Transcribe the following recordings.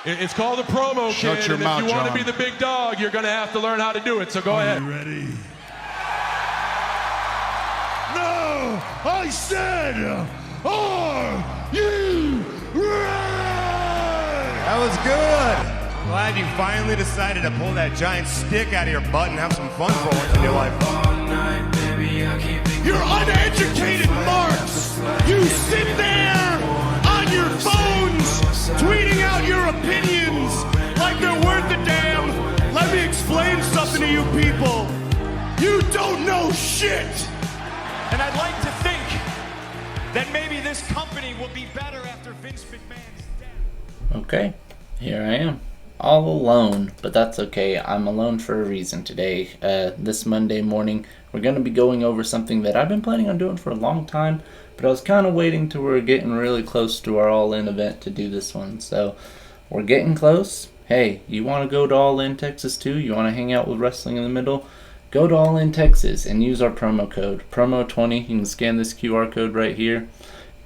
It's called a promo, Shut kid. your And mouth, if you want to John. be the big dog, you're going to have to learn how to do it. So go ahead. You ready? No! I said, are you ready? That was good. I'm glad you finally decided to pull that giant stick out of your butt and have some fun for once in your life. You're uneducated marks! You sit there on your phones tweeting out your opinions like they're worth a damn. Let me explain something to you people. You don't know shit! And I'd like to think that maybe this company will be better after Vince McMahon's death. Okay, here I am. All alone, but that's okay. I'm alone for a reason today. This Monday morning, we're going to be going over something that I've been planning on doing for a long time, but I was kind of waiting till we're getting really close to our All In event to do this one. So, we're getting close. Hey, you want to go to All In Texas too? You want to hang out with Wrestling in the Middle? Go to All In Texas and use our promo code, promo20. You can scan this QR code right here.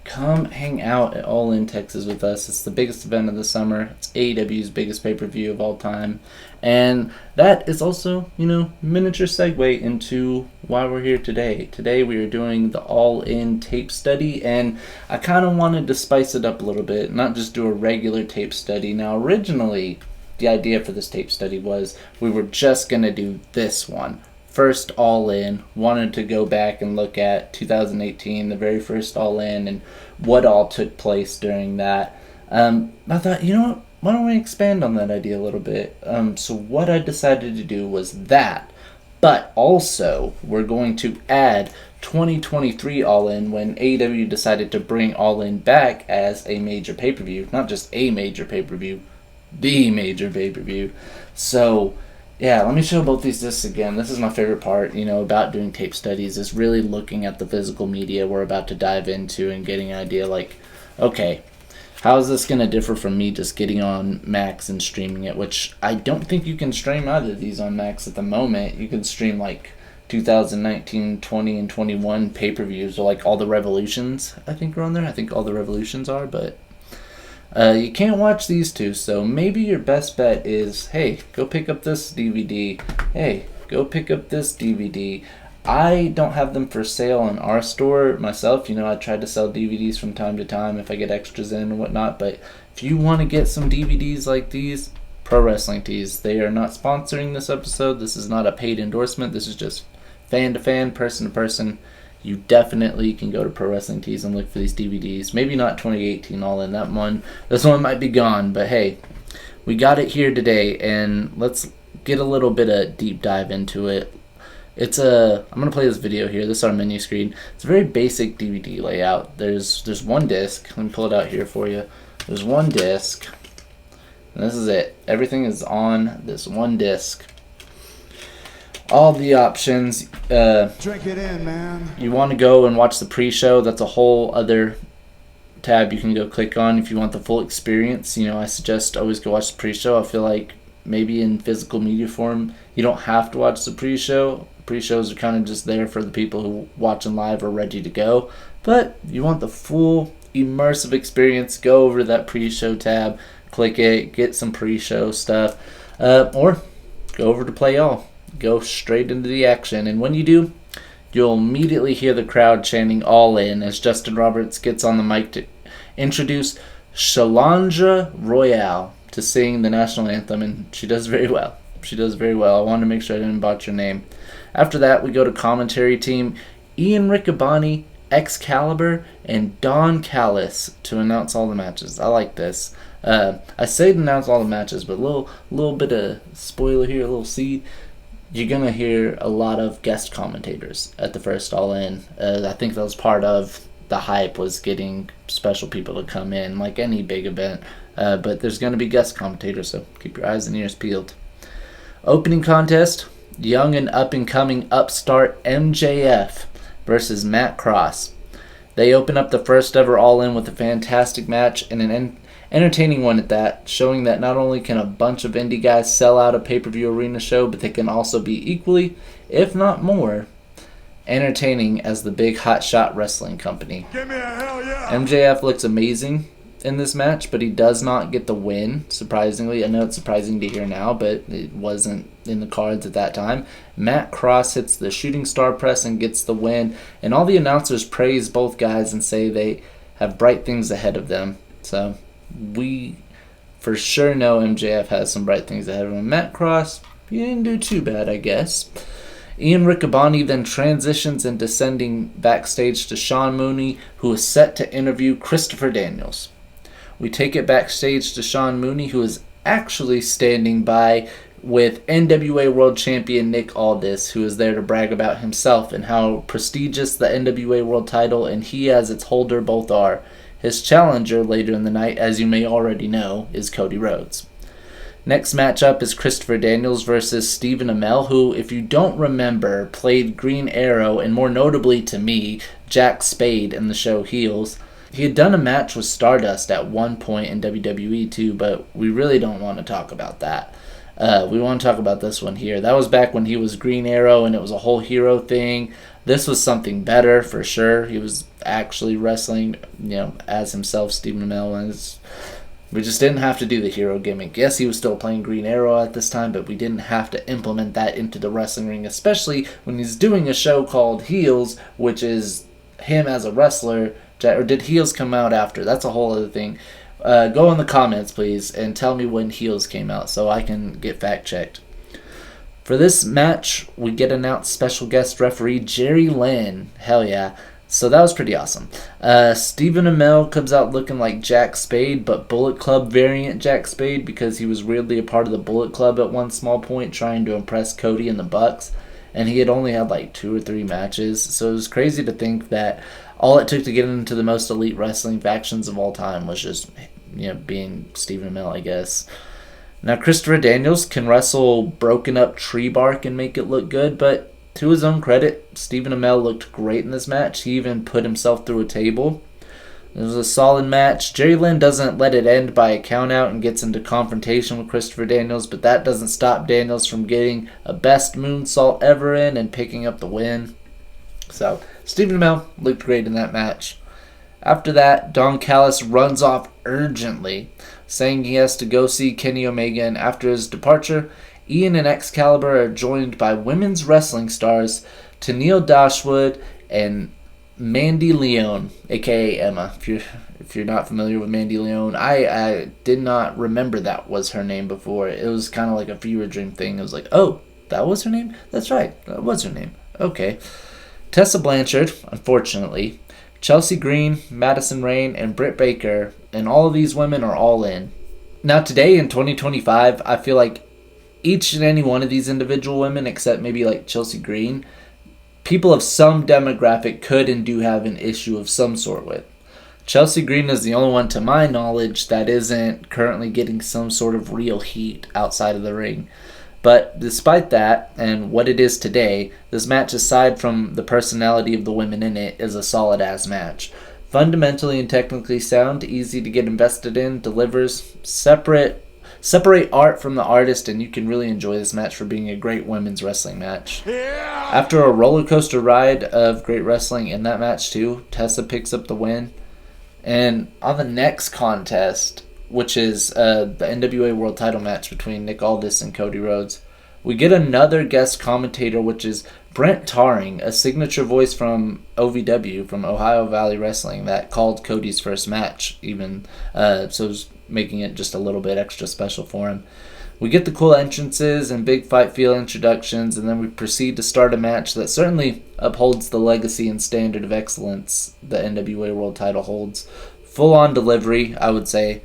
Come hang out at All In Texas with us. It's the biggest event of the summer. It's AEW's biggest pay-per-view of all time. And that is also, miniature segue into why we're here today. Today we are doing the All In tape study, and I kind of wanted to spice it up a little bit, not just do a regular tape study. Now, originally, the idea for this tape study was we were just going to do this one. First All In, wanted to go back and look at 2018, the very first All In, and what all took place during that. I thought, what? Why don't we expand on that idea a little bit? So what I decided to do was that, but also we're going to add 2023 All In when AEW decided to bring All In back as a major pay-per-view. Not just a major pay-per-view, the major pay-per-view. So yeah, let me show both these discs again. This is my favorite part, about doing tape studies, is really looking at the physical media we're about to dive into and getting an idea like, okay, how is this going to differ from me just getting on Max and streaming it, which I don't think you can stream either of these on Max at the moment. You can stream like 2019, 20, and 21 pay-per-views, or like all the Revolutions, I think are on there. I think all the Revolutions are, but you can't watch these two, so maybe your best bet is, hey, go pick up this DVD. Hey, go pick up this DVD. I don't have them for sale in our store myself. I try to sell DVDs from time to time if I get extras in and whatnot, but if you want to get some DVDs like these, Pro Wrestling Tees. They are not sponsoring this episode. This is not a paid endorsement. This is just fan to fan, person to person. You definitely can go to Pro Wrestling Tees and look for these DVDs. Maybe not 2018 All In. That one, this one might be gone, but hey, we got it here today, and let's get a little bit of deep dive into it. I'm gonna play this video here. This is our menu screen. It's a very basic DVD layout. There's one disc. Let me pull it out here for you. There's one disc, and this is it. Everything is on this one disc. All the options. Drink it in, man. You want to go and watch the pre-show, that's a whole other tab you can go click on if you want the full experience. I suggest always go watch the pre-show. I feel like maybe in physical media form, you don't have to watch the pre-show. Pre-shows are kind of just there for the people who watching live are ready to go. But you want the full immersive experience, go over to that pre-show tab, click it, get some pre-show stuff, or go over to Play All. Go straight into the action, and when you do, you'll immediately hear the crowd chanting All In as Justin Roberts gets on the mic to introduce Shalandra Royale to sing the national anthem, and she does very well. She does very well. I wanted to make sure I didn't botch your name. After that, we go to commentary team Ian Riccaboni, Excalibur, and Don Callis to announce all the matches. I like this. I say to announce all the matches, but a little bit of spoiler here, a little seed. You're going to hear a lot of guest commentators at the first All In. I think that was part of the hype, was getting special people to come in, like any big event. But there's going to be guest commentators, so keep your eyes and ears peeled. Opening contest, young and up-and-coming upstart MJF versus Matt Cross. They open up the first ever All In with a fantastic match and an entertaining one at that, showing that not only can a bunch of indie guys sell out a pay-per-view arena show, but they can also be equally, if not more, entertaining as the big hotshot wrestling company. Give me a hell yeah. MJF looks amazing. in this match, but he does not get the win, surprisingly. I know it's surprising to hear now, but it wasn't in the cards at that time. Matt Cross hits the shooting star press and gets the win, and all the announcers praise both guys and say they have bright things ahead of them. So we for sure know MJF has some bright things ahead of him. Matt Cross, he didn't do too bad, I guess. Ian Riccaboni then transitions into sending backstage to Sean Mooney, who is set to interview Christopher Daniels. We take it backstage to Sean Mooney, who is actually standing by with NWA World Champion Nick Aldis, who is there to brag about himself and how prestigious the NWA World title and he as its holder both are. His challenger later in the night, as you may already know, is Cody Rhodes. Next matchup is Christopher Daniels versus Stephen Amell, who, if you don't remember, played Green Arrow and more notably to me, Jack Spade in the show Heels. He had done a match with Stardust at one point in WWE too, but we really don't want to talk about that. We want to talk about this one here. That was back when he was Green Arrow and it was a whole hero thing. This was something better for sure. He was actually wrestling, as himself, Stephen Amell. We just didn't have to do the hero gimmick. Yes, he was still playing Green Arrow at this time, but we didn't have to implement that into the wrestling ring, especially when he's doing a show called Heels, which is him as a wrestler. Or did Heels come out after? That's a whole other thing. Go in the comments, please, and tell me when Heels came out so I can get fact-checked. For this match, we get announced special guest referee Jerry Lynn. Hell yeah. So that was pretty awesome. Stephen Amell comes out looking like Jack Spade, but Bullet Club variant Jack Spade, because he was weirdly a part of the Bullet Club at one small point trying to impress Cody and the Bucks, and he had only had like 2 or 3 matches. So it was crazy to think that all it took to get into the most elite wrestling factions of all time was just, being Stephen Amell, I guess. Now, Christopher Daniels can wrestle broken up tree bark and make it look good, but to his own credit, Stephen Amell looked great in this match. He even put himself through a table. It was a solid match. Jerry Lynn doesn't let it end by a countout and gets into confrontation with Christopher Daniels, but that doesn't stop Daniels from getting a best moonsault ever in and picking up the win. So, Stephen Amell looked great in that match. After that, Don Callis runs off urgently, saying he has to go see Kenny Omega, and after his departure, Ian and Excalibur are joined by women's wrestling stars Tennille Dashwood and Mandy Leone, aka Emma. If you're not familiar with Mandy Leone, I did not remember that was her name before. It was kind of like a fever dream thing. It was like, oh, that was her name? That's right, that was her name. Okay. Tessa Blanchard, unfortunately, Chelsea Green, Madison Rayne, and Britt Baker, and all of these women are all in. Now today in 2025, I feel like each and any one of these individual women, except maybe like Chelsea Green, people of some demographic could and do have an issue of some sort with. Chelsea Green is the only one to my knowledge that isn't currently getting some sort of real heat outside of the ring. But despite that, and what it is today, this match, aside from the personality of the women in it, is a solid-ass match. Fundamentally and technically sound, easy to get invested in, delivers, separate art from the artist, and you can really enjoy this match for being a great women's wrestling match. Yeah! After a roller coaster ride of great wrestling in that match too, Tessa picks up the win. And on the next contest, which is the NWA World Title match between Nick Aldis and Cody Rhodes, we get another guest commentator, which is Brent Tarring, a signature voice from OVW, from Ohio Valley Wrestling, that called Cody's first match, even. So it was making it just a little bit extra special for him. We get the cool entrances and big fight feel introductions, and then we proceed to start a match that certainly upholds the legacy and standard of excellence the NWA World Title holds. Full-on delivery, I would say.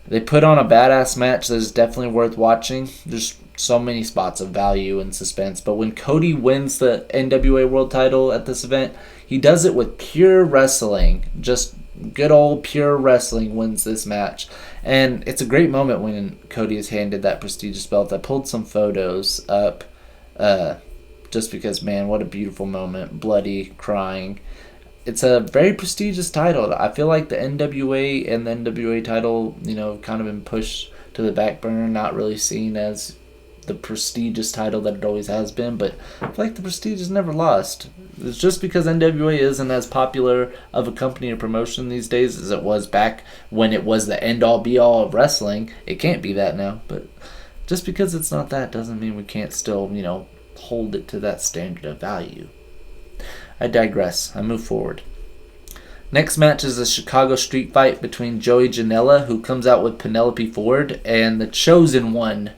They put on a badass match that is definitely worth watching. There's so many spots of value and suspense, but when Cody wins the NWA World Title at this event, he does it with pure wrestling. Just good old pure wrestling wins this match. And it's a great moment when Cody is handed that prestigious belt. I pulled some photos up just because, man, what a beautiful moment. Bloody, crying. It's a very prestigious title. I feel like the NWA and the NWA title, kind of been pushed to the back burner, not really seen as, the prestigious title that it always has been, but I feel like the prestige is never lost. It's just because NWA isn't as popular of a company or promotion these days as it was back when it was the end-all be-all of wrestling. It can't be that now, but just because it's not that doesn't mean we can't still, hold it to that standard of value. I digress. I move forward. Next match is a Chicago street fight between Joey Janela, who comes out with Penelope Ford, and the Chosen One,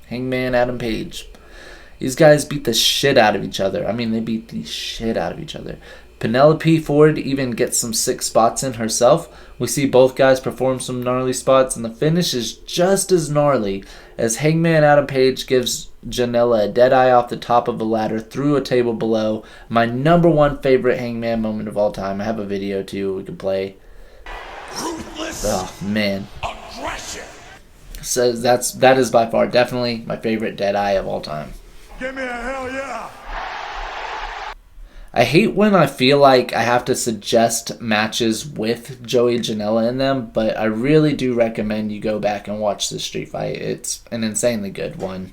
Hangman Adam Page. These guys beat the shit out of each other. I mean, they beat the shit out of each other. Penelope Ford even gets some sick spots in herself. We see both guys perform some gnarly spots, and the finish is just as gnarly as Hangman Adam Page gives Janela a dead eye off the top of a ladder through a table below. My number one favorite Hangman moment of all time. I have a video too we can play. Ruthless. Oh man. Aggression. So that is by far definitely my favorite dead eye of all time. Give me a hell yeah. I hate when I feel like I have to suggest matches with Joey Janela in them, but I really do recommend you go back and watch this street fight. It's an insanely good one.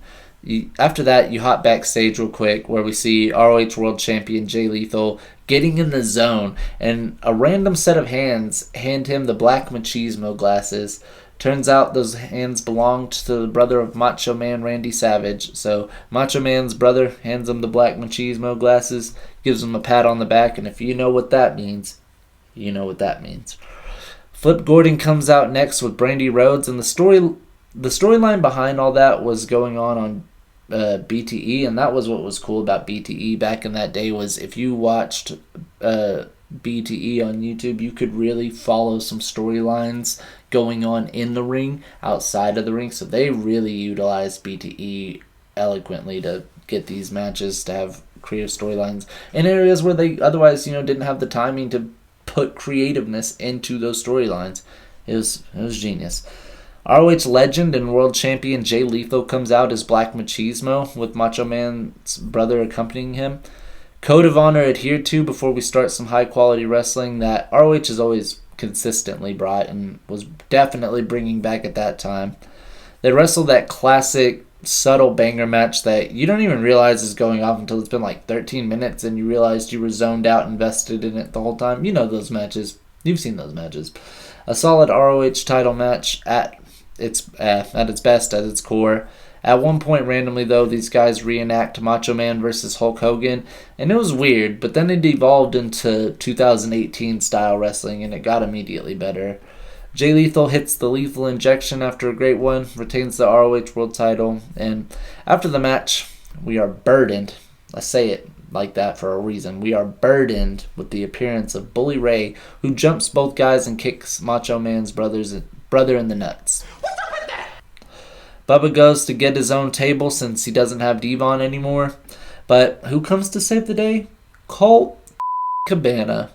After that, you hop backstage real quick where we see ROH World Champion Jay Lethal getting in the zone, and a random set of hands hand him the black machismo glasses. Turns out those hands belonged to the brother of Macho Man Randy Savage. So Macho Man's brother hands him the black machismo glasses, gives him a pat on the back, and if you know what that means, you know what that means. Flip Gordon comes out next with Brandy Rhodes, and the storyline behind all that was going on BTE, and that was what was cool about BTE back in that day, was if you watched BTE on YouTube, you could really follow some storylines going on in the ring, outside of the ring. So they really utilized BTE eloquently to get these matches to have creative storylines in areas where they otherwise, didn't have the timing to put creativeness into those storylines. It was genius. ROH legend and world champion Jay Lethal comes out as Black Machismo with Macho Man's brother accompanying him. Code of honor adhered to before we start some high quality wrestling that ROH has always consistently brought and was definitely bringing back at that time. They wrestled that classic subtle banger match that you don't even realize is going off until it's been like 13 minutes and you realized you were zoned out, invested in it the whole time. You know those matches. You've seen those matches. A solid ROH title match at its best, at its core. At one point, randomly though, these guys reenact Macho Man versus Hulk Hogan, and it was weird, but then it evolved into 2018 style wrestling, and it got immediately better. Jay Lethal hits the lethal injection after a great one, retains the ROH World title, and after the match, we are burdened. I say it like that for a reason. We are burdened with the appearance of Bully Ray, who jumps both guys and kicks Macho Man's brother in the nuts. Bubba goes to get his own table since he doesn't have Devon anymore. But who comes to save the day? Colt Cabana.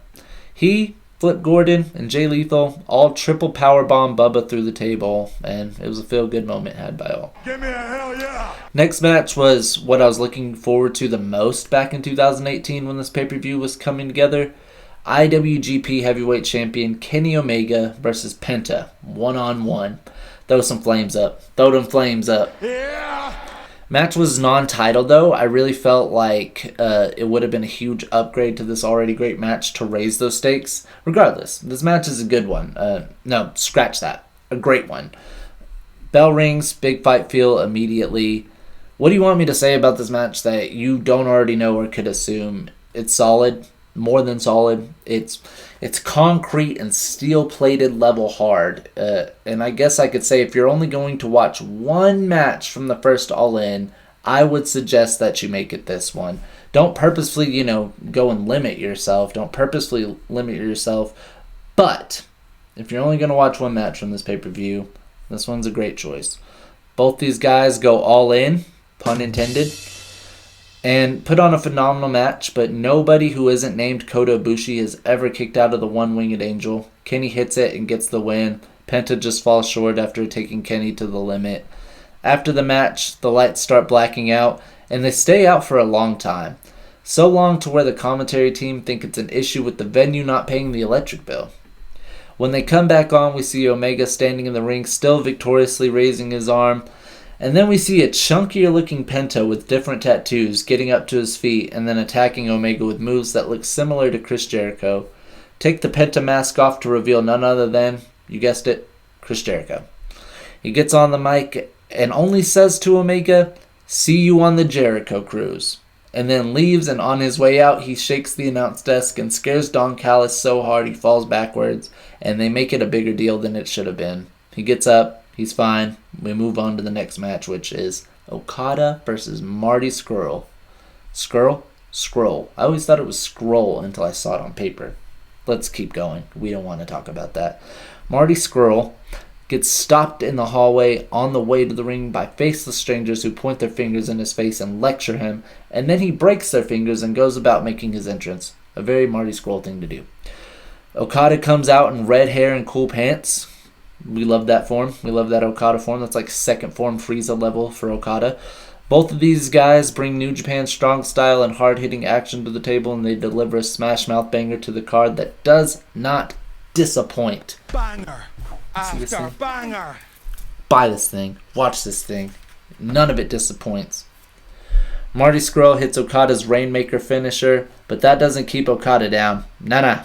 He, Flip Gordon, and Jay Lethal all triple powerbomb Bubba through the table, and it was a feel-good moment had by all. Give me a hell yeah! Next match was what I was looking forward to the most back in 2018 when this pay-per-view was coming together. IWGP Heavyweight Champion Kenny Omega versus Penta, one-on-one. Throw some flames up. Throw them flames up. Yeah! Match was non-title though. I really felt like it would have been a huge upgrade to this already great match to raise those stakes. Regardless, this match is a good one. No, scratch that. A great one. Bell rings, big fight feel immediately. What do you want me to say about this match that you don't already know or could assume? It's solid. More than solid. It's concrete and steel-plated level hard. And I guess I could say if you're only going to watch one match from the first All In, I would suggest that you make it this one. Don't purposefully, go and limit yourself. Don't purposefully limit yourself. But if you're only going to watch one match from this pay-per-view, this one's a great choice. Both these guys go all in, pun intended, and put on a phenomenal match, but nobody who isn't named Kota Ibushi has ever kicked out of the one-winged angel. Kenny hits it and gets the win. Penta just falls short after taking Kenny to the limit. After the match, the lights start blacking out, and they stay out for a long time. So long to where the commentary team think it's an issue with the venue not paying the electric bill. When they come back on, we see Omega standing in the ring, still victoriously raising his arm. And then we see a chunkier looking Penta with different tattoos getting up to his feet and then attacking Omega with moves that look similar to Chris Jericho. Take the Penta mask off to reveal none other than, you guessed it, Chris Jericho. He gets on the mic and only says to Omega, "See you on the Jericho cruise." And then leaves, and on his way out, he shakes the announce desk and scares Don Callis so hard he falls backwards, and they make it a bigger deal than it should have been. He gets up, he's fine. We move on to the next match, which is Okada versus Marty Scurll. Scroll. I always thought it was Scroll until I saw it on paper. Let's keep going. We don't want to talk about that. Marty Scurll gets stopped in the hallway on the way to the ring by faceless strangers who point their fingers in his face and lecture him, and then he breaks their fingers and goes about making his entrance. A very Marty Scurll thing to do. Okada comes out in red hair and cool pants. We love that form. We love that Okada form. That's like second form Frieza level for Okada. Both of these guys bring New Japan's strong style and hard-hitting action to the table, and they deliver a smash mouth banger to the card that does not disappoint. Banger after banger. Buy this thing. Watch this thing. None of it disappoints. Marty Scurll hits Okada's Rainmaker finisher, but that doesn't keep Okada down. Nah.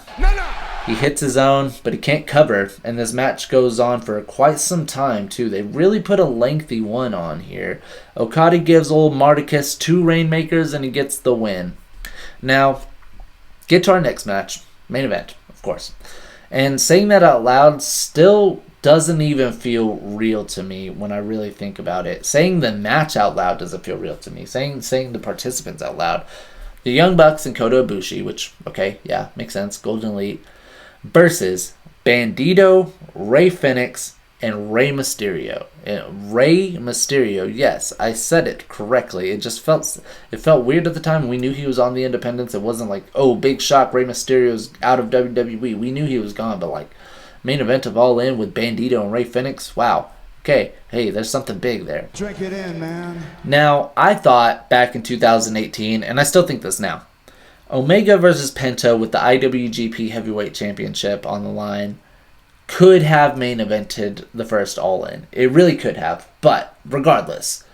He hits his own, but he can't cover, and this match goes on for quite some time, too. They really put a lengthy one on here. Okada gives old Marticus 2 Rainmakers, and he gets the win. Now, get to our next match. Main event, of course. And saying that out loud still doesn't even feel real to me when I really think about it. Saying the match out loud doesn't feel real to me. Saying the participants out loud. The Young Bucks and Kota Ibushi, which, okay, yeah, makes sense. Golden Elite. Versus Bandito, Rey Fenix, and Rey Mysterio. Rey Mysterio, yes, I said it correctly. It felt weird at the time. We knew he was on the Independents. It wasn't like, oh, big shock, Rey Mysterio's out of WWE. We knew he was gone, but like main event of All In with Bandito and Rey Fenix, wow. Okay, hey, there's something big there. Drink it in, man. Now, I thought back in 2018, and I still think this now, Omega versus Penta with the IWGP Heavyweight Championship on the line could have main evented the first All In. It really could have. But regardless,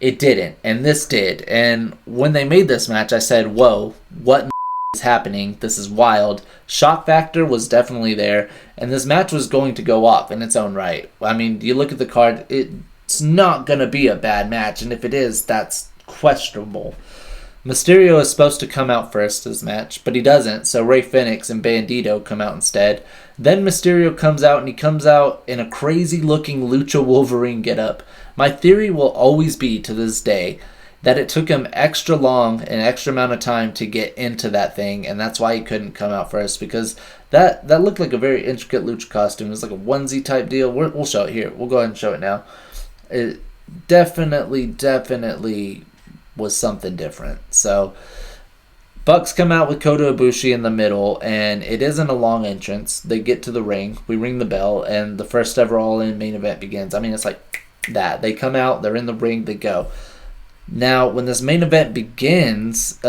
it didn't. And this did. And when they made this match, I said, whoa, what is happening? This is wild. Shock factor was definitely there. And this match was going to go off in its own right. I mean, you look at the card, it's not going to be a bad match. And if it is, that's questionable. Mysterio is supposed to come out first this match, but he doesn't, so Rey Fenix and Bandito come out instead. Then Mysterio comes out, and he comes out in a crazy-looking Lucha Wolverine getup. My theory will always be, to this day, that it took him extra long, an extra amount of time to get into that thing, and that's why he couldn't come out first, because that looked like a very intricate Lucha costume. It was like a onesie-type deal. We'll show it here. We'll go ahead and show it now. It definitely was something different. So Bucks come out with Kota Ibushi in the middle, and it isn't a long entrance. They get to the ring, we ring the bell, and the first ever All In main event begins. I mean, it's like that. They come out, they're in the ring, they go. Now, when this main event begins,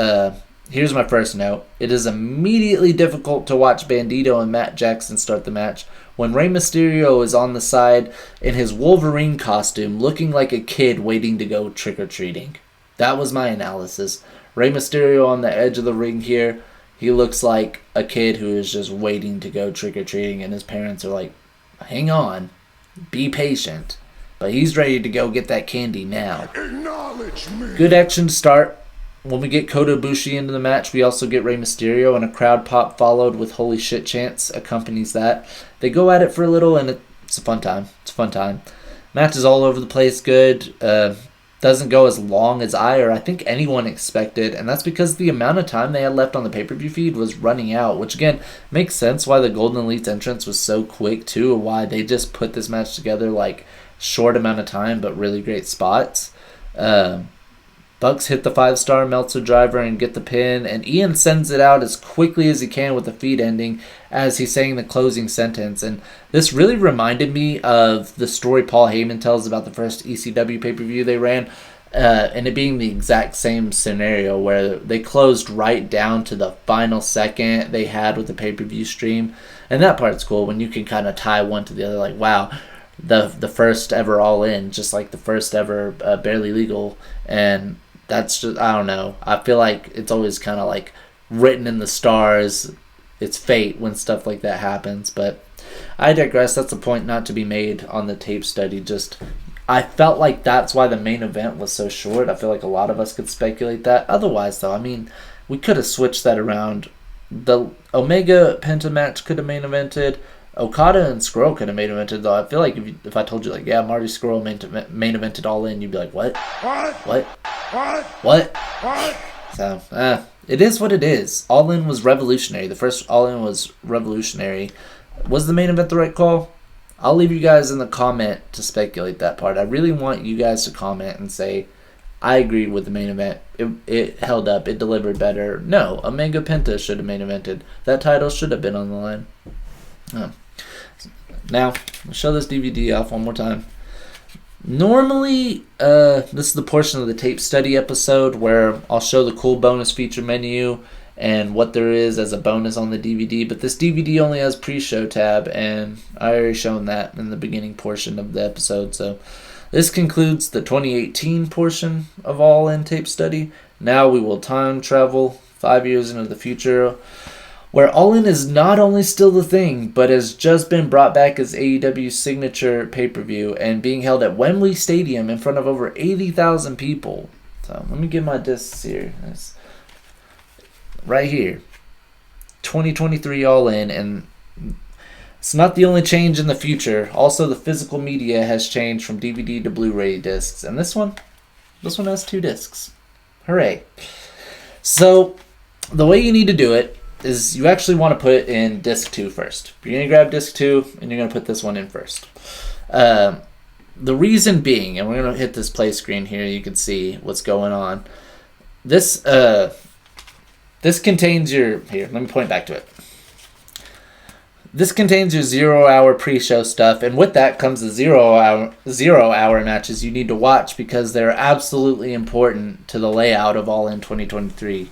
here's my first note. It is immediately difficult to watch Bandito and Matt Jackson start the match when Rey Mysterio is on the side in his Wolverine costume, looking like a kid waiting to go trick-or-treating. That was my analysis. Rey Mysterio on the edge of the ring here. He looks like a kid who is just waiting to go trick-or-treating, and his parents are like, hang on, be patient. But he's ready to go get that candy now. Acknowledge me. Good action to start. When we get Kota Ibushi into the match, we also get Rey Mysterio, and a crowd pop followed with holy shit chants accompanies that. They go at it for a little, and it's a fun time. Match is all over the place, good. Doesn't go as long as I think anyone expected, and that's because the amount of time they had left on the pay-per-view feed was running out, which again makes sense why the Golden Elite's entrance was so quick too, or why they just put this match together like short amount of time but really great spots. Bucks hit the 5-star Meltzer driver and get the pin, and Ian sends it out as quickly as he can with the feed ending as he's saying the closing sentence. And this really reminded me of the story Paul Heyman tells about the first ECW pay-per-view they ran, and it being the exact same scenario where they closed right down to the final second they had with the pay-per-view stream. And that part's cool when you can kind of tie one to the other, like, wow, the first ever All In, just like the first ever Barely Legal. And that's just, I don't know. I feel like it's always kind of like written in the stars. It's fate when stuff like that happens. But I digress. That's a point not to be made on the tape study. Just, I felt like that's why the main event was so short. I feel like a lot of us could speculate that. Otherwise, though, I mean, we could have switched that around. The Omega Penta match could have main evented. Okada and Scurll could have main evented, though. I feel like if I told you, like, yeah, Marty Scurll main evented All In, you'd be like, what? What? So, it is what it is. All In was revolutionary. The first All In was revolutionary. Was the main event the right call? I'll leave you guys in the comment to speculate that part. I really want you guys to comment and say, I agreed with the main event. It held up. It delivered better. No, Omega Penta should have main evented. That title should have been on the line. Now, I'll show this DVD off one more time. Normally, this is the portion of the tape study episode where I'll show the cool bonus feature menu and what there is as a bonus on the DVD, but this DVD only has pre-show tab, and I already shown that in the beginning portion of the episode. So this concludes the 2018 portion of All In Tape Study. Now we will time travel 5 years into the future, where All In is not only still the thing, but has just been brought back as AEW's signature pay-per-view and being held at Wembley Stadium in front of over 80,000 people. So let me get my discs here. It's right here. 2023 All In, and it's not the only change in the future. Also, the physical media has changed from DVD to Blu-ray discs, and this one has 2 discs. Hooray. So the way you need to do it is you actually want to put it in disc 2 first. You're going to grab disc 2 and you're going to put this one in first. The reason being, and we're going to hit this play screen here, you can see what's going on. This contains your, here, let me point back to it. This contains your 0-hour pre-show stuff, and with that comes the 0-hour matches you need to watch because they're absolutely important to the layout of All In 2023.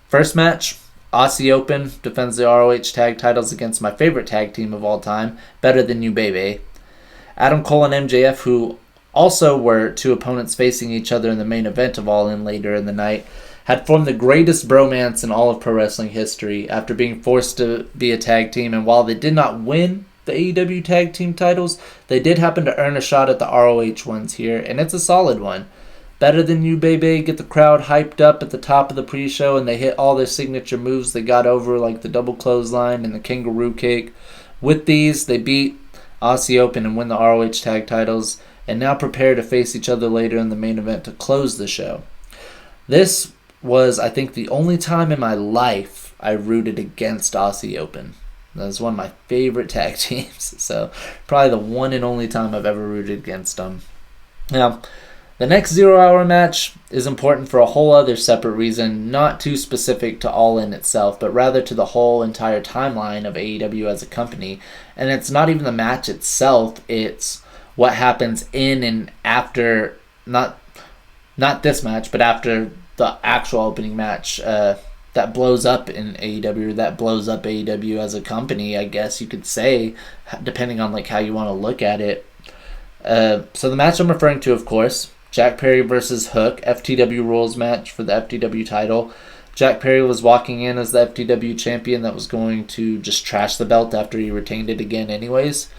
First match, Aussie Open defends the ROH tag titles against my favorite tag team of all time, Better Than You Baby. Adam Cole and MJF, who also were 2 opponents facing each other in the main event of All In later in the night, had formed the greatest bromance in all of pro wrestling history after being forced to be a tag team, and while they did not win the AEW tag team titles, they did happen to earn a shot at the ROH ones here, and it's a solid one. Better Than You Baby get the crowd hyped up at the top of the pre-show, and they hit all their signature moves they got over, like the double clothesline and the kangaroo kick. With these, they beat Aussie Open and win the ROH tag titles, and now prepare to face each other later in the main event to close the show. This was, I think, the only time in my life I rooted against Aussie Open. That was one of my favorite tag teams, so probably the one and only time I've ever rooted against them. Now, the next 0-hour match is important for a whole other separate reason, not too specific to All In itself, but rather to the whole entire timeline of AEW as a company. And it's not even the match itself, it's what happens in and after, not this match, but after the actual opening match that blows up in AEW, or that blows up AEW as a company, I guess you could say, depending on like how you want to look at it. So the match I'm referring to, of course, Jack Perry versus Hook, FTW rules match for the FTW title. Jack Perry was walking in as the FTW champion that was going to just trash the belt after he retained it again anyways.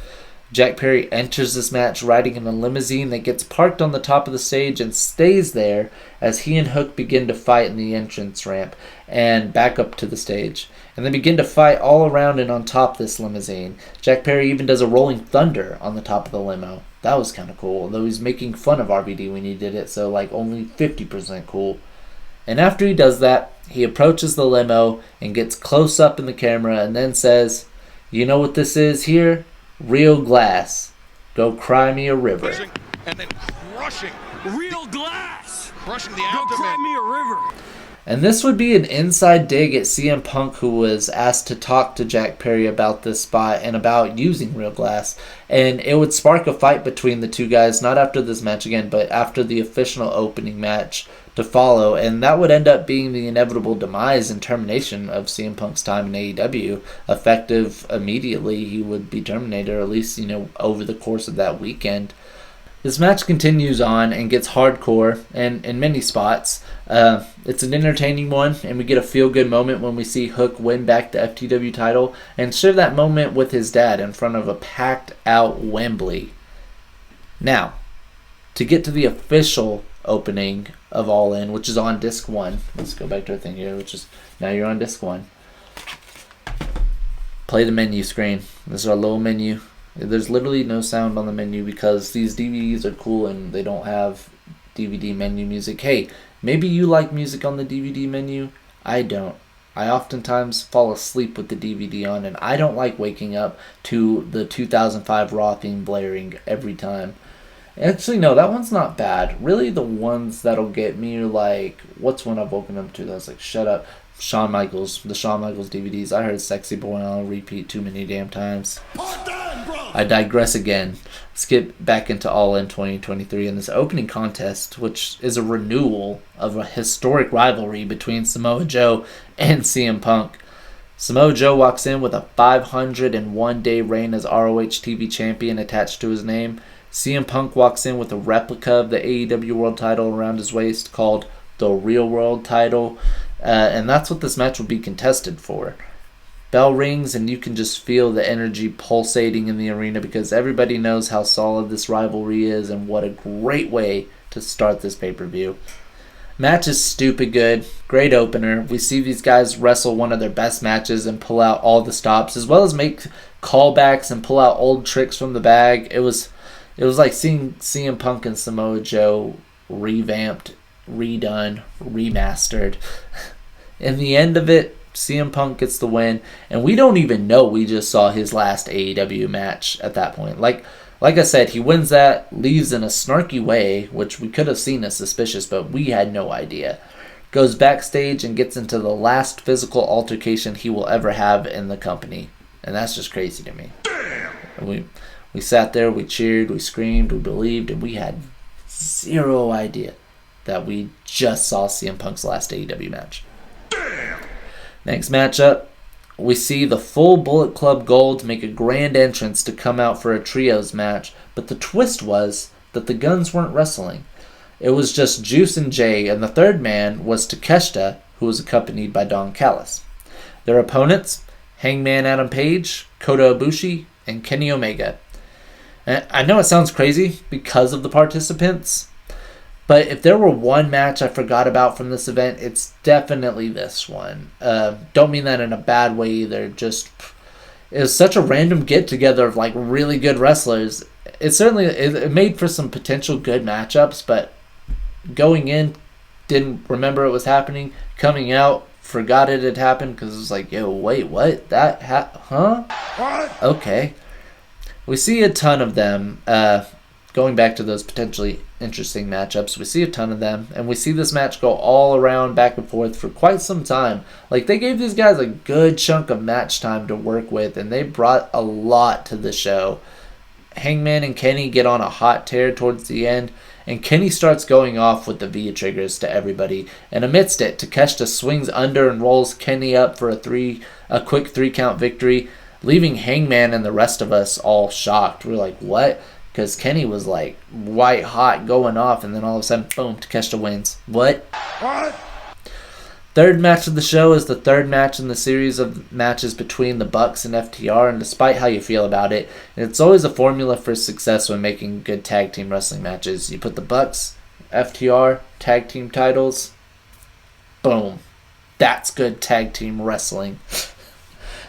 Jack Perry enters this match riding in a limousine that gets parked on the top of the stage and stays there as he and Hook begin to fight in the entrance ramp and back up to the stage. And they begin to fight all around and on top of this limousine. Jack Perry even does a rolling thunder on the top of the limo. That was kind of cool, although he's making fun of RVD when he did it, so like only 50% cool. And after he does that, he approaches the limo and gets close up in the camera and then says, "You know what this is here? Real glass. Go cry me a river." And then crushing Real glass. the Go cry me a river. And this would be an inside dig at CM Punk, who was asked to talk to Jack Perry about this spot and about using real glass. And it would spark a fight between the two guys, not after this match again, but after the official opening match to follow. And that would end up being the inevitable demise and termination of CM Punk's time in AEW. Effective immediately, he would be terminated, or at least, over the course of that weekend. This match continues on and gets hardcore and in many spots. It's an entertaining one, and we get a feel-good moment when we see Hook win back the FTW title and share that moment with his dad in front of a packed-out Wembley. Now, to get to the official opening of All In, which is on Disc 1. Let's go back to our thing here, which is, now you're on Disc 1. Play the menu screen. This is our little menu. There's literally no sound on the menu because these DVDs are cool and they don't have DVD menu music. Hey, maybe you like music on the DVD menu. I don't. I oftentimes fall asleep with the DVD on, and I don't like waking up to the 2005 Raw theme blaring every time. Actually, no, that one's not bad. Really, the ones that'll get me are like, what's one I've woken up to that's like, shut up? The Shawn Michaels DVDs. I heard Sexy Boy on repeat too many damn times. I digress again. Let's get back into All In 2023 in this opening contest, which is a renewal of a historic rivalry between Samoa Joe and CM Punk. Samoa Joe walks in with a 501-day reign as ROH TV champion attached to his name. CM Punk walks in with a replica of the AEW World title around his waist called the Real World title. And that's what this match will be contested for. Bell rings and you can just feel the energy pulsating in the arena because everybody knows how solid this rivalry is and what a great way to start this pay-per-view. Match is stupid good. Great opener. We see these guys wrestle one of their best matches and pull out all the stops, as well as make callbacks and pull out old tricks from the bag. It was like seeing CM Punk and Samoa Joe revamped, redone, remastered. In the end of it, CM Punk gets the win, and we don't even know we just saw his last AEW match at that point. Like I said, he wins that, leaves in a snarky way, which we could have seen as suspicious, but we had no idea. Goes backstage and gets into the last physical altercation he will ever have in the company. And that's just crazy to me. We sat there, we cheered, we screamed, we believed, and we had zero idea that we just saw CM Punk's last AEW match. Next matchup, we see the full Bullet Club Gold make a grand entrance to come out for a trios match, but the twist was that the Guns weren't wrestling. It was just Juice and Jay, and the third man was Takeshita, who was accompanied by Don Callis. Their opponents, Hangman Adam Page, Kota Ibushi, and Kenny Omega. And I know it sounds crazy because of the participants, but if there were one match I forgot about from this event, it's definitely this one. Don't mean that in a bad way either. It was such a random get-together of like really good wrestlers. It made for some potential good matchups, but going in, didn't remember it was happening. Coming out, forgot it had happened because it was like, yo, wait, what? Huh? What? Okay. We see a ton of them. Going back to those potentially interesting matchups, we see a ton of them, and we see this match go all around back and forth for quite some time. Like, they gave these guys a good chunk of match time to work with, and they brought a lot to the show. Hangman and Kenny get on a hot tear towards the end, and Kenny starts going off with the Via triggers to everybody, and amidst it, Takeshita swings under and rolls Kenny up for a quick 3-count victory, leaving Hangman and the rest of us all shocked. We're like, what? Because Kenny was like white hot going off, and then all of a sudden, boom, Takeshita wins. What? Third match of the show is the third match in the series of matches between the Bucks and FTR, and despite how you feel about it, it's always a formula for success when making good tag team wrestling matches. You put the Bucks, FTR, tag team titles, boom. That's good tag team wrestling.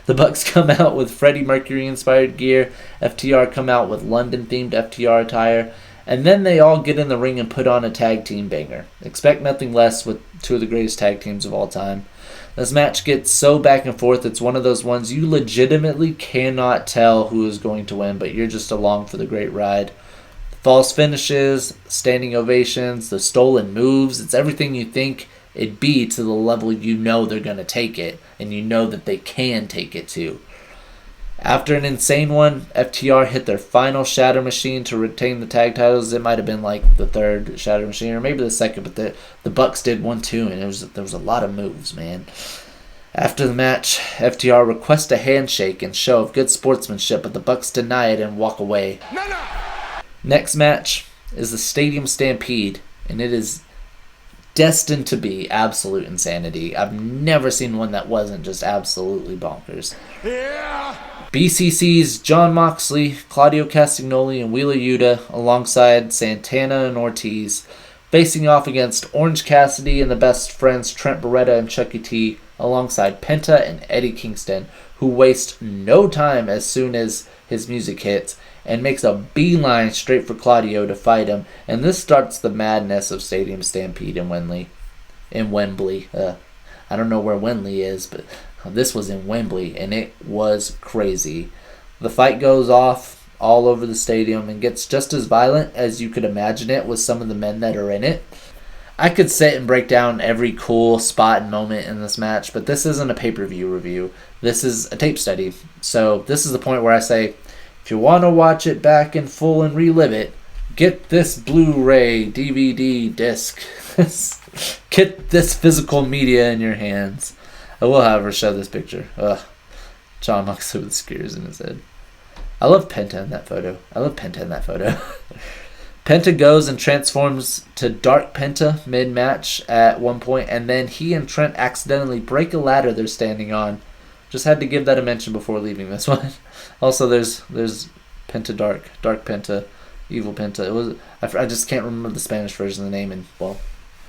The Bucks come out with Freddie Mercury-inspired gear. FTR come out with London-themed FTR attire. And then they all get in the ring and put on a tag team banger. Expect nothing less with two of the greatest tag teams of all time. This match gets so back and forth, it's one of those ones you legitimately cannot tell who is going to win, but you're just along for the great ride. False finishes, standing ovations, the stolen moves, it's everything you think it be to the level you know they're going to take it, and you know that they can take it to. After an insane one, FTR hit their final Shatter Machine to retain the tag titles. It might have been like the third Shatter Machine, or maybe the second, but the Bucks did one too, and there was a lot of moves, man. After the match, FTR requests a handshake and show of good sportsmanship, but the Bucks deny it and walk away. Next match is the Stadium Stampede, and it is destined to be absolute insanity. I've never seen one that wasn't just absolutely bonkers. BCC's Jon Moxley, Claudio Castagnoli, and Wheeler Yuta, alongside Santana and Ortiz, facing off against Orange Cassidy and the Best Friends Trent Beretta and Chucky T, alongside Penta and Eddie Kingston, who waste no time as soon as his music hits and makes a beeline straight for Claudio to fight him. And this starts the madness of Stadium Stampede in Wembley. I don't know where Wembley is, but this was in Wembley, and it was crazy. The fight goes off all over the stadium and gets just as violent as you could imagine it with some of the men that are in it. I could sit and break down every cool spot and moment in this match, but this isn't a pay-per-view review. This is a tape study. So this is the point where I say, if you want to watch it back in full and relive it, get this Blu-ray DVD disc. Get this physical media in your hands. I will, however, show this picture. Jon Moxley with skewers in his head. I love Penta in that photo. Penta goes and transforms to Dark Penta mid-match at one point, and then he and Trent accidentally break a ladder they're standing on. Just had to give that a mention before leaving this one. Also, there's Penta Dark Penta, Evil Penta. I just can't remember the Spanish version of the name, and, well,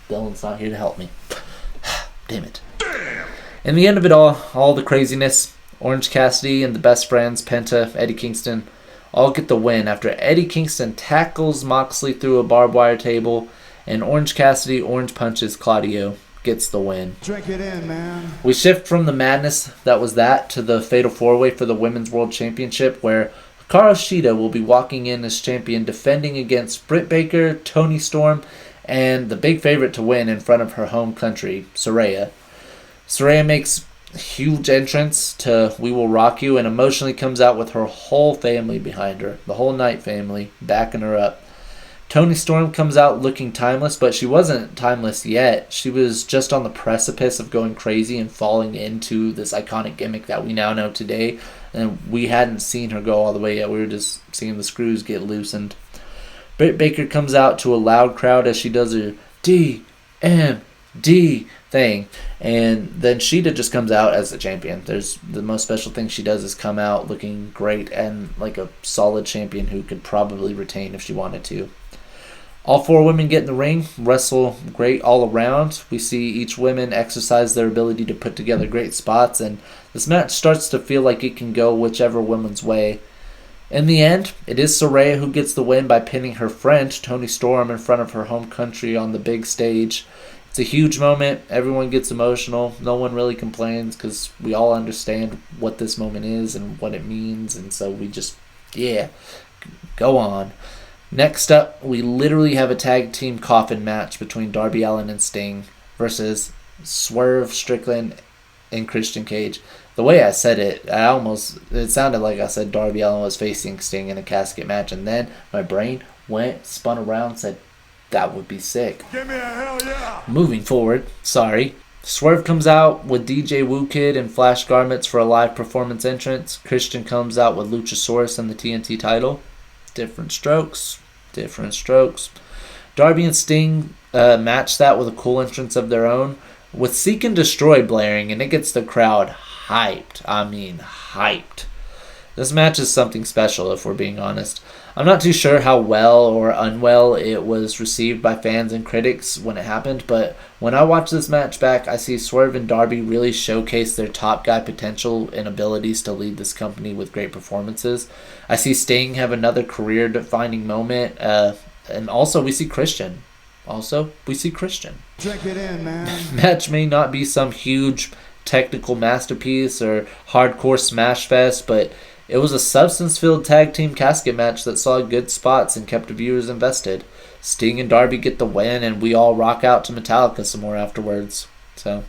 Dylan's not here to help me. Damn it. In the end of it all the craziness, Orange Cassidy and the Best Friends, Penta, Eddie Kingston, all get the win after Eddie Kingston tackles Moxley through a barbed wire table, and Orange Cassidy orange punches Claudio, gets the win. Drink it in, man. We shift from the madness that was that to the Fatal 4-Way for the Women's World Championship, where Hikaru Shida will be walking in as champion, defending against Britt Baker, Toni Storm, and the big favorite to win in front of her home country, Saraya. Saraya makes a huge entrance to We Will Rock You and emotionally comes out with her whole family behind her, the whole Knight family, backing her up. Toni Storm comes out looking timeless, but she wasn't timeless yet. She was just on the precipice of going crazy and falling into this iconic gimmick that we now know today, and we hadn't seen her go all the way yet. We were just seeing the screws get loosened. Britt Baker comes out to a loud crowd as she does her DMD thing, and then Shida just comes out as the champion. There's the most special thing she does is come out looking great and like a solid champion who could probably retain if she wanted to. All four women get in the ring, wrestle great all around. We see each woman exercise their ability to put together great spots, and this match starts to feel like it can go whichever woman's way. In the end, it is Saraya who gets the win by pinning her friend, Toni Storm, in front of her home country on the big stage. It's a huge moment. Everyone gets emotional. No one really complains because we all understand what this moment is and what it means, and so we just, go on. Next up, we literally have a tag team coffin match between Darby Allin and Sting versus Swerve Strickland and Christian Cage. The way I said it, it sounded like I said Darby Allin was facing Sting in a casket match, and then my brain spun around and said, that would be sick. Give me a hell yeah. Moving forward, Swerve comes out with DJ Woo Kid and Flash Garments for a live performance entrance. Christian comes out with Luchasaurus and the TNT title. Different strokes. Darby and Sting match that with a cool entrance of their own, with Seek and Destroy blaring, and it gets the crowd hyped. I mean, hyped. This match is something special, if we're being honest. I'm not too sure how well or unwell it was received by fans and critics when it happened, but when I watch this match back, I see Swerve and Darby really showcase their top guy potential and abilities to lead this company with great performances. I see Sting have another career-defining moment, and also we see Christian. Drink it in, man. Match may not be some huge technical masterpiece or hardcore smash fest, but It was a substance-filled tag team casket match that saw good spots and kept viewers invested. Sting and Darby get the win, and we all rock out to Metallica some more afterwards. So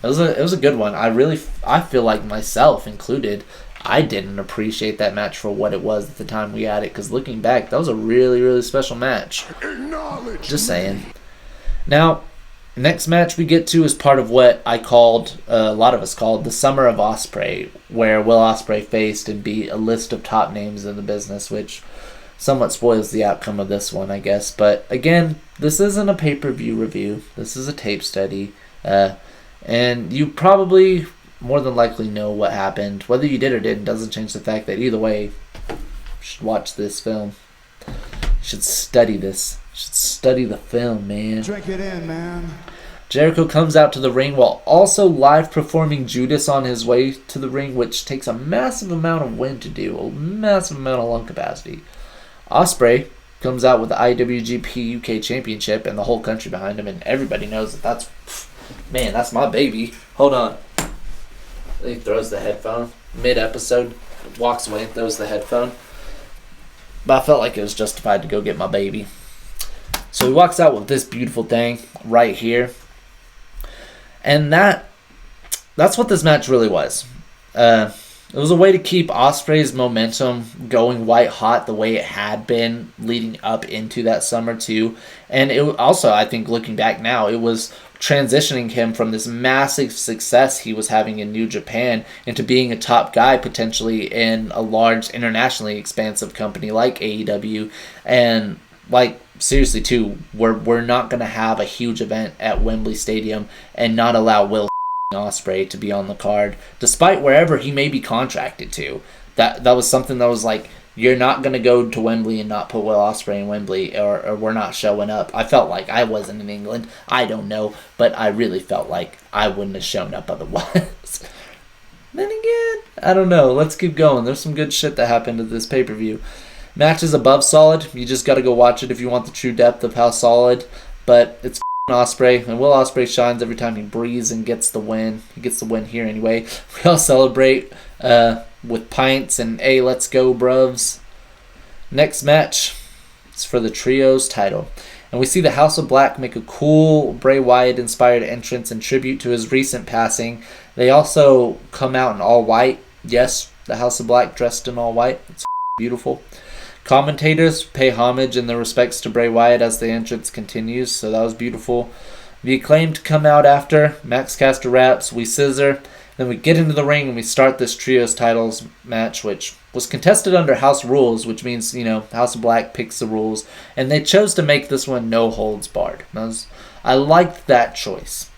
it was a good one. I feel like myself included, I didn't appreciate that match for what it was at the time we had it, because looking back, that was a really, really special match. Just saying. Now, next match we get to is part of what I called, a lot of us called, the Summer of Ospreay, where Will Ospreay faced and beat a list of top names in the business, which somewhat spoils the outcome of this one, I guess. But again, this isn't a pay-per-view review. This is a tape study. And you probably more than likely know what happened. Whether you did or didn't doesn't change the fact that either way, you should watch this film. You should study this. You should study the film, man. Drink it in, man. Jericho comes out to the ring while also live performing Judas on his way to the ring, which takes a massive amount of wind to do, a massive amount of lung capacity. Ospreay comes out with the IWGP UK Championship and the whole country behind him, and everybody knows that's my baby. Hold on. He throws the headphone mid-episode, walks away and throws the headphone. But I felt like it was justified to go get my baby. So he walks out with this beautiful thing right here. And that's what this match really was. It was a way to keep Ospreay's momentum going white hot the way it had been leading up into that summer too. And it also, I think looking back now, it was transitioning him from this massive success he was having in New Japan into being a top guy potentially in a large internationally expansive company like AEW. And like seriously too, we're not going to have a huge event at Wembley Stadium and not allow Will Ospreay to be on the card, despite wherever he may be contracted to. That was something that was like, you're not going to go to Wembley and not put Will Ospreay in Wembley, or we're not showing up. I felt like I wasn't in England. I don't know, but I really felt like I wouldn't have shown up otherwise. Then again, I don't know. Let's keep going. There's some good shit that happened at this pay-per-view. Match is above solid. You just got to go watch it if you want the true depth of how solid. But it's Ospreay, and Will Ospreay shines every time he breathes and gets the win. He gets the win here anyway. We all celebrate with pints and hey, let's go, bruvs. Next match is for the Trios title. And we see the House of Black make a cool Bray Wyatt-inspired entrance in tribute to his recent passing. They also come out in all white. Yes, the House of Black dressed in all white. It's beautiful. Commentators pay homage in their respects to Bray Wyatt as the entrance continues, so that was beautiful. The Acclaimed come out after. Max Caster raps, we scissor. Then we get into the ring and we start this Trios titles match, which was contested under house rules, which means, House of Black picks the rules. And they chose to make this one no holds barred. I liked that choice.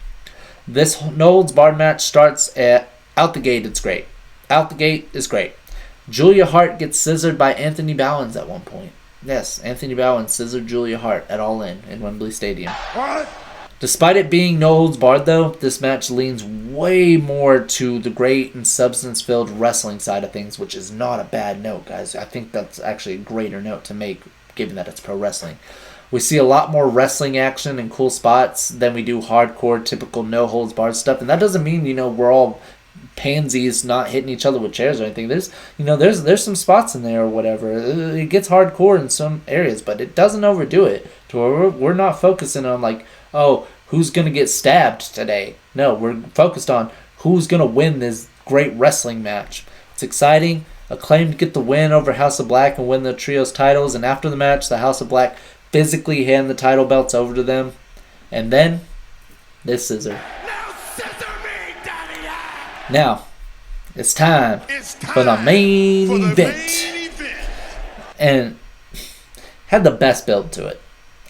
This no holds barred match starts out the gate, it's great. Out the gate is great. Julia Hart gets scissored by Anthony Bowens at one point. Yes, Anthony Bowens scissored Julia Hart at All In Wembley Stadium. What? Despite it being no holds barred though, this match leans way more to the great and substance-filled wrestling side of things, which is not a bad note, guys. I think that's actually a greater note to make, given that it's pro wrestling. We see a lot more wrestling action and cool spots than we do hardcore, typical no holds barred stuff, and that doesn't mean, we're all pansies not hitting each other with chairs or anything. There's some spots in there or whatever. It gets hardcore in some areas, but it doesn't overdo it to where we're not focusing on like, oh, who's gonna get stabbed today. No, we're focused on who's gonna win this great wrestling match. It's exciting. Acclaimed get the win over House of Black and win the Trios titles, and after the match the House of Black physically hand the title belts over to them, and then this scissor. Now, it's time for the main event. And had the best build to it.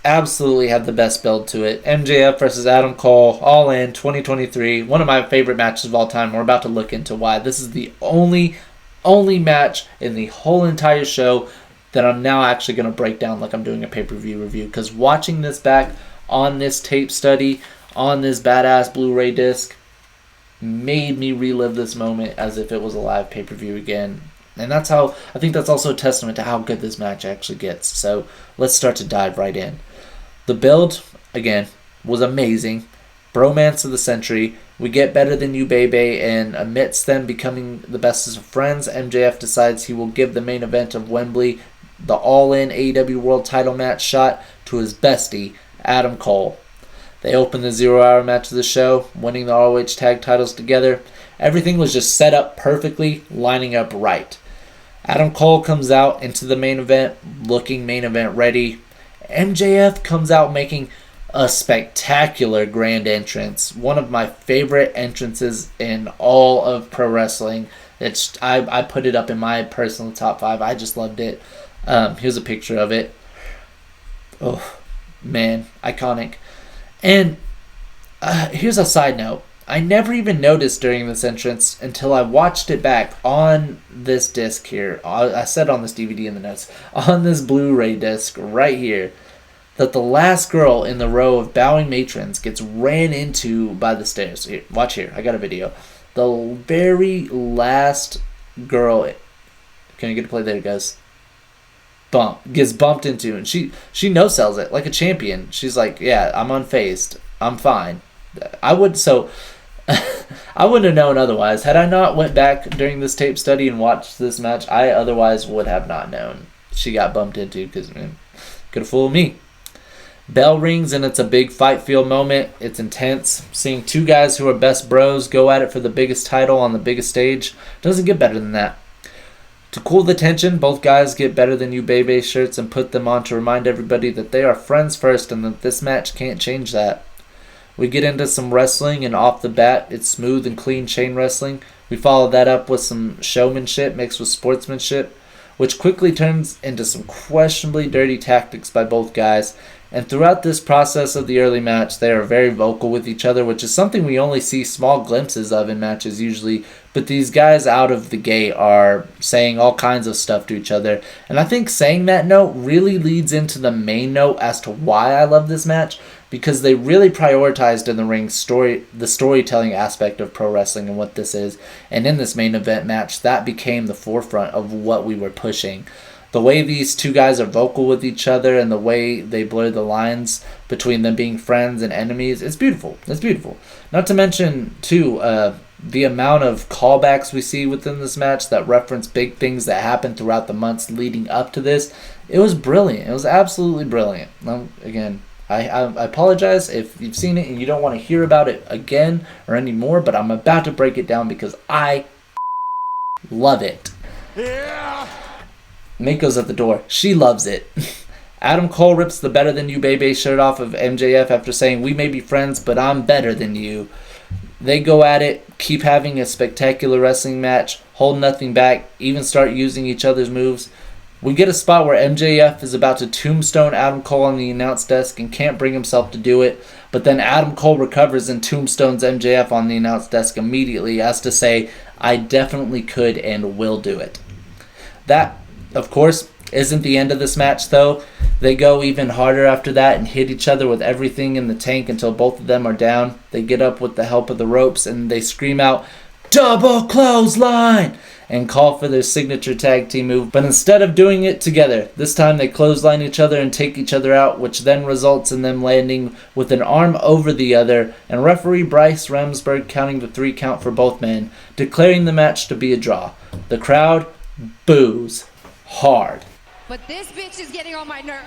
Absolutely had the best build to it. MJF versus Adam Cole, All In 2023. One of my favorite matches of all time. We're about to look into why. This is the only match in the whole entire show that I'm now actually going to break down like I'm doing a pay-per-view review. Because watching this back on this tape study, on this badass Blu-ray disc, made me relive this moment as if it was a live pay-per-view again. And I think that's also a testament to how good this match actually gets. So let's start to dive right in. The build, again, was amazing. bromance of the century. We get Better Than You, Baby, and amidst them becoming the bestest of friends, MJF decides he will give the main event of Wembley, the All In AEW World Title match shot, to his bestie, Adam Cole. They opened the 0 Hour match of the show, winning the ROH tag titles together. Everything was just set up perfectly, lining up right. Adam Cole comes out into the main event, looking main event ready. MJF comes out making a spectacular grand entrance. One of my favorite entrances in all of pro wrestling. I put it up in my personal top 5. I just loved it. Here's a picture of it. Oh, man. Iconic. And here's a side note. I never even noticed during this entrance until I watched it back on this disc here. I said on this DVD in the notes. On this Blu-ray disc right here. That the last girl in the row of bowing matrons gets ran into by the stairs. Here, watch here. I got a video. The very last girl. Can you get to play? There it goes. Gets bumped into, and she no-sells it like a champion. She's like, yeah, I'm unfazed. I'm fine. I wouldn't have known otherwise. Had I not went back during this tape study and watched this match, I otherwise would have not known she got bumped into, because could have fooled me. Bell rings and it's a big fight field moment. It's intense. Seeing two guys who are best bros go at it for the biggest title on the biggest stage doesn't get better than that. To cool the tension, both guys get Better Than You Baby shirts and put them on to remind everybody that they are friends first and that this match can't change that. We get into some wrestling, and off the bat, it's smooth and clean chain wrestling. We follow that up with some showmanship mixed with sportsmanship, which quickly turns into some questionably dirty tactics by both guys. And throughout this process of the early match, they are very vocal with each other, which is something we only see small glimpses of in matches usually. But these guys out of the gate are saying all kinds of stuff to each other. And I think saying that note really leads into the main note as to why I love this match, because they really prioritized in the ring the storytelling aspect of pro wrestling and what this is. And in this main event match, that became the forefront of what we were pushing. The way these two guys are vocal with each other and the way they blur the lines between them being friends and enemies, it's beautiful. It's beautiful. Not to mention, too, the amount of callbacks we see within this match that reference big things that happened throughout the months leading up to this. It was brilliant. It was absolutely brilliant. Again, I apologize if you've seen it and you don't want to hear about it again or anymore, but I'm about to break it down because I love it. Yeah! Mako's at the door. She loves it. Adam Cole rips the Better Than You Baby shirt off of MJF after saying, "We may be friends, but I'm better than you." They go at it, keep having a spectacular wrestling match, hold nothing back, even start using each other's moves. We get a spot where MJF is about to tombstone Adam Cole on the announce desk and can't bring himself to do it, but then Adam Cole recovers and tombstones MJF on the announce desk immediately as to say, "I definitely could and will do it." That, of course, isn't the end of this match, though. They go even harder after that and hit each other with everything in the tank until both of them are down. They get up with the help of the ropes and they scream out, "Double clothesline!" and call for their signature tag team move. But instead of doing it together, this time they clothesline each other and take each other out, which then results in them landing with an arm over the other, and referee Bryce Ramsberg counting the 3 count for both men, declaring the match to be a draw. The crowd boos hard. But this bitch is getting on my nerves.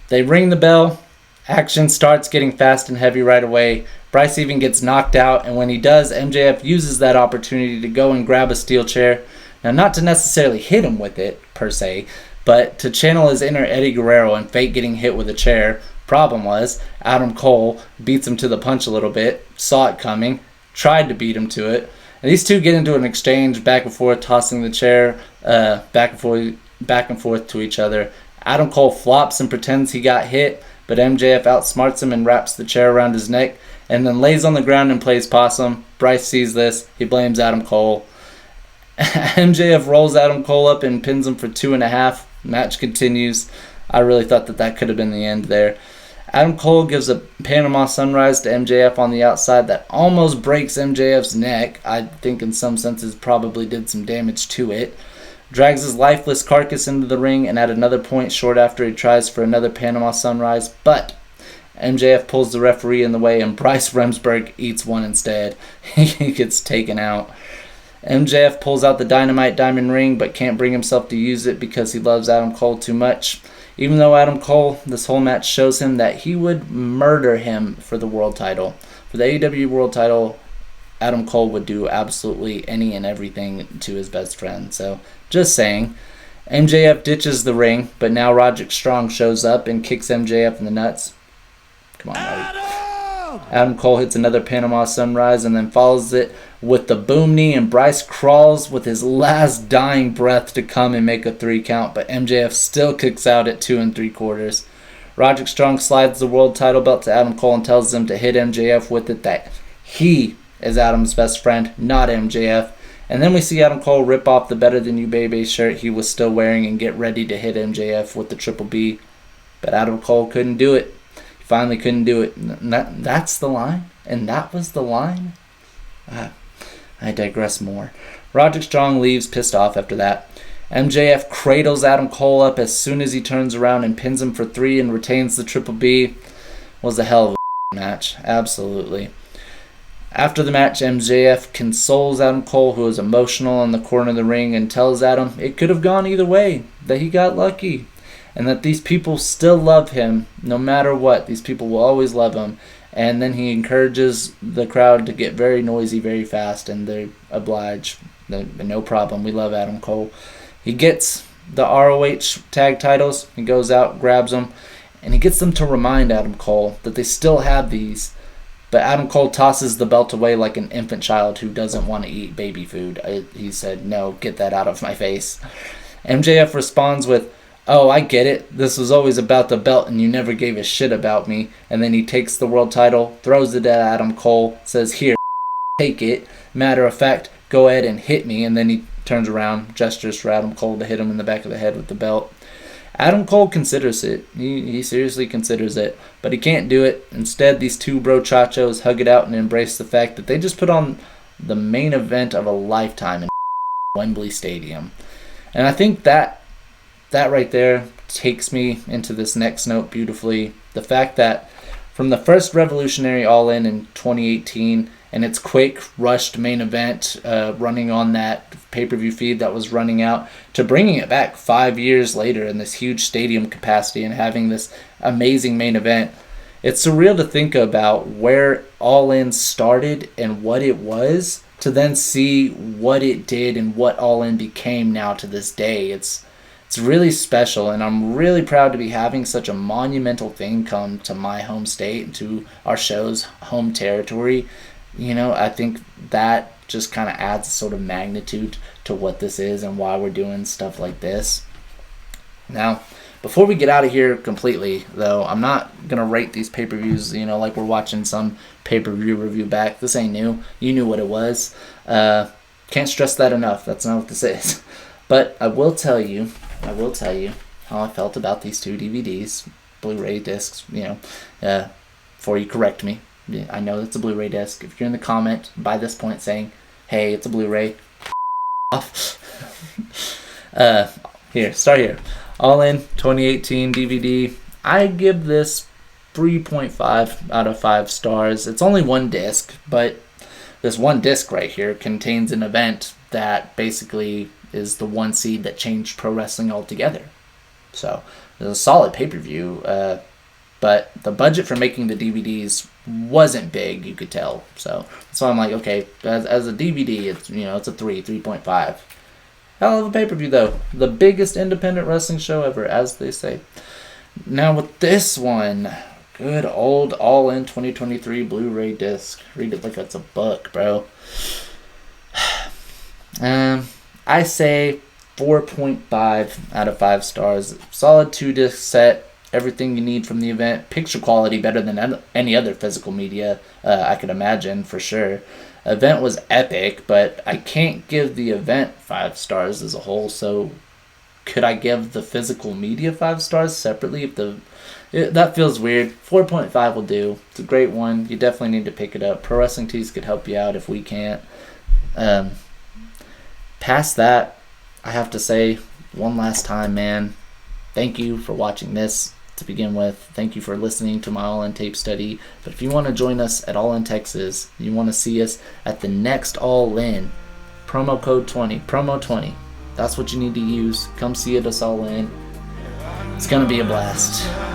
They ring the bell. Action starts getting fast and heavy right away. Bryce even gets knocked out, and when he does, MJF uses that opportunity to go and grab a steel chair. Now, not to necessarily hit him with it, per se, but to channel his inner Eddie Guerrero and fake getting hit with a chair. Problem was, Adam Cole beats him to the punch a little bit, saw it coming, tried to beat him to it. And these two get into an exchange back and forth, tossing the chair back and forth to each other. Adam Cole flops and pretends he got hit, but MJF outsmarts him and wraps the chair around his neck and then lays on the ground and plays possum. Bryce sees this. He blames Adam Cole. MJF rolls Adam Cole up and pins him for 2.5. Match continues. I really thought that could have been the end there. Adam Cole gives a Panama Sunrise to MJF on the outside that almost breaks MJF's neck. I think in some senses probably did some damage to it. Drags his lifeless carcass into the ring, and at another point short after he tries for another Panama Sunrise, but MJF pulls the referee in the way, and Bryce Remsburg eats one instead. He gets taken out. MJF pulls out the Dynamite Diamond Ring, but can't bring himself to use it because he loves Adam Cole too much. Even though Adam Cole, this whole match shows him that he would murder him for the world title. For the AEW world title, Adam Cole would do absolutely any and everything to his best friend. So, just saying. MJF ditches the ring, but now Roderick Strong shows up and kicks MJF in the nuts. Come on, Roddy. Adam Cole hits another Panama Sunrise and then follows it with the boom knee, and Bryce crawls with his last dying breath to come and make a 3 count, but MJF still kicks out at 2 3/4. Roderick Strong slides the world title belt to Adam Cole and tells him to hit MJF with it, that he is Adam's best friend, not MJF. And then we see Adam Cole rip off the Better Than You Baby shirt he was still wearing and get ready to hit MJF with the Triple B. But Adam Cole couldn't do it. He finally couldn't do it. That's the line? And that was the line? I digress more. Roderick Strong leaves pissed off after that. MJF cradles Adam Cole up as soon as he turns around and pins him for 3 and retains the Triple B. Was a hell of a match. Absolutely. After the match, MJF consoles Adam Cole, who is emotional in the corner of the ring, and tells Adam it could have gone either way, that he got lucky, and that these people still love him no matter what. These people will always love him. And then he encourages the crowd to get very noisy very fast, and they oblige. No problem. We love Adam Cole. He gets the ROH tag titles. He goes out, grabs them, and he gets them to remind Adam Cole that they still have these. But Adam Cole tosses the belt away like an infant child who doesn't want to eat baby food. He said, no, get that out of my face. MJF responds with, oh, I get it. This was always about the belt and you never gave a shit about me. And then he takes the world title, throws it at Adam Cole, says, here, take it. Matter of fact, go ahead and hit me. And then he turns around, gestures for Adam Cole to hit him in the back of the head with the belt. Adam Cole considers it. He seriously considers it. But he can't do it. Instead, these two brochachos hug it out and embrace the fact that they just put on the main event of a lifetime in Wembley Stadium. And I think that right there takes me into this next note beautifully. The fact that from the first Revolutionary All In 2018 and its quick, rushed main event running on that pay-per-view feed that was running out, to bringing it back 5 years later in this huge stadium capacity and having this amazing main event, it's surreal to think about where All In started and what it was, to then see what it did and what All In became now to this day. It's really special, and I'm really proud to be having such a monumental thing come to my home state and to our show's home territory. You know, I think that just kind of adds a sort of magnitude to what this is and why we're doing stuff like this. Now, before we get out of here completely, though, I'm not going to rate these pay-per-views, like we're watching some pay-per-view review back. This ain't new. You knew what it was. Can't stress that enough. That's not what this is. But I will tell you how I felt about these two DVDs, Blu-ray discs, before you correct me. Yeah, I know it's a Blu-ray disc. If you're in the comment by this point saying, hey, it's a Blu-ray, off. Start here. All In 2018 DVD. I give this 3.5 out of 5 stars. It's only one disc, but this one disc right here contains an event that basically is the one seed that changed pro wrestling altogether. So, it's a solid pay-per-view, but the budget for making the DVDs wasn't big, you could tell. So I'm like, okay, as a DVD, it's it's a 3.5. Hell of a pay-per-view though. The biggest independent wrestling show ever, as they say. Now with this one, good old All In 2023 Blu-ray disc. Read it like it's a book, bro. I say 4.5 out of 5 stars. Solid 2-disc set. Everything you need from the event. Picture quality better than any other physical media I could imagine, for sure. Event was epic, but I can't give the event 5 stars as a whole, so could I give the physical media 5 stars separately? That feels weird. 4.5 will do. It's a great one. You definitely need to pick it up. Pro Wrestling Tees could help you out if we can't. Past that, I have to say one last time, man, thank you for watching this to begin with. Thank you for listening to my All In tape study. But if you want to join us at All In Texas, you want to see us at the next All In, promo code 20, promo 20. That's what you need to use. Come see it us All In. It's going to be a blast.